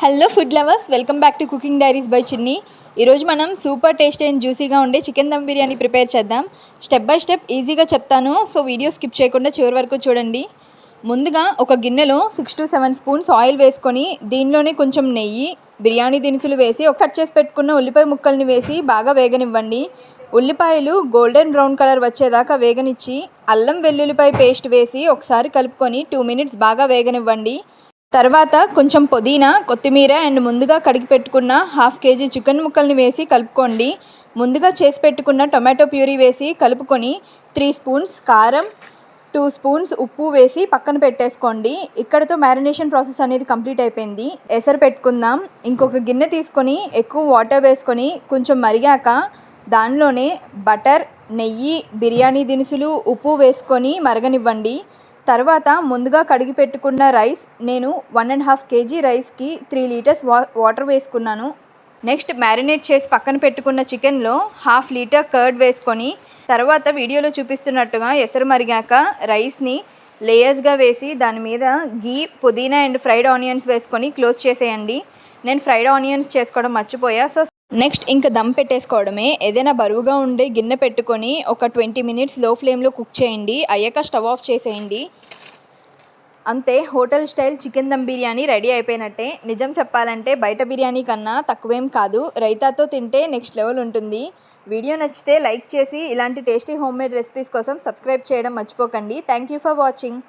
Hello food lovers, welcome back to cooking diaries by చిన్ని. ఈరోజు మనం సూపర్ టేస్టీ అండ్ జ్యూసీగా ఉండే చికెన్ దమ్ బిర్యానీ ప్రిపేర్ చేద్దాం. స్టెప్ బై స్టెప్ ఈజీగా చెప్తాను, సో వీడియో స్కిప్ చేయకుండా చివరి వరకు చూడండి. ముందుగా ఒక గిన్నెలో 6 to 7 స్పూన్స్ ఆయిల్ వేసుకొని దీనిలోనే కొంచెం నెయ్యి, బిర్యానీ దినుసులు వేసి కట్ చేసి పెట్టుకున్న ఉల్లిపాయ ముక్కల్ని వేసి బాగా వేగనివ్వండి. ఉల్లిపాయలు గోల్డెన్ బ్రౌన్ కలర్ వచ్చేదాకా వేగనిచ్చి అల్లం వెల్లుల్లిపాయ పేస్ట్ వేసి ఒకసారి కలుపుకొని 2 minutes బాగా వేగనివ్వండి. తర్వాత కొంచెం పుదీనా, కొత్తిమీర అండ్ ముందుగా కడిగి పెట్టుకున్న 1/2 kg చికెన్ ముక్కల్ని వేసి కలుపుకోండి. ముందుగా చేసి పెట్టుకున్న టొమాటో ప్యూరీ వేసి కలుపుకొని 3 స్పూన్స్ కారం, 2 స్పూన్స్ ఉప్పు వేసి పక్కన పెట్టేసుకోండి. ఇక్కడతో మ్యారినేషన్ ప్రాసెస్ అనేది కంప్లీట్ అయిపోయింది. ఎసరు పెట్టుకుందాం. ఇంకొక గిన్నె తీసుకొని ఎక్కువ వాటర్ వేసుకొని కొంచెం మరిగాక దానిలోనే బటర్, నెయ్యి, బిర్యానీ దినుసులు, ఉప్పు వేసుకొని మరగనివ్వండి. తర్వాత ముందుగా కడిగి పెట్టుకున్న రైస్, నేను 1.5 kg రైస్కి 3 liters వాటర్ వేసుకున్నాను. నెక్స్ట్ మ్యారినేట్ చేసి పక్కన పెట్టుకున్న చికెన్లో 1/2 liter కర్డ్ వేసుకొని తర్వాత వీడియోలో చూపిస్తున్నట్టుగా ఎసరు మరిగాక రైస్ని లేయర్స్గా వేసి దాని మీద గీ, పుదీనా అండ్ ఫ్రైడ్ ఆనియన్స్ వేసుకొని క్లోజ్ చేసేయండి. నేను ఫ్రైడ్ ఆనియన్స్ చేసుకోవడం మర్చిపోయా. సో నెక్స్ట్ ఇంకా దమ్ పెట్టేసుకోవడమే. ఏదైనా బరువుగా ఉండే గిన్నె పెట్టుకొని ఒక 20 minutes లో ఫ్లేమ్లో కుక్ చేయండి. అయ్యాక స్టవ్ ఆఫ్ చేసేయండి. అంతే, hotel style chicken dum biryani ready అయిపోయినట్టే. నిజం చెప్పాలంటే బయట బిర్యానీ కన్నా తక్కువేం కాదు. రైతాతో తింటే నెక్స్ట్ లెవెల్ ఉంటుంది. వీడియో నచ్చితే లైక్ చేసి ఇలాంటి టేస్టీ హోమ్ మేడ్ రెసిపీస్ కోసం సబ్స్క్రైబ్ చేయడం మర్చిపోకండి. Thank you for watching.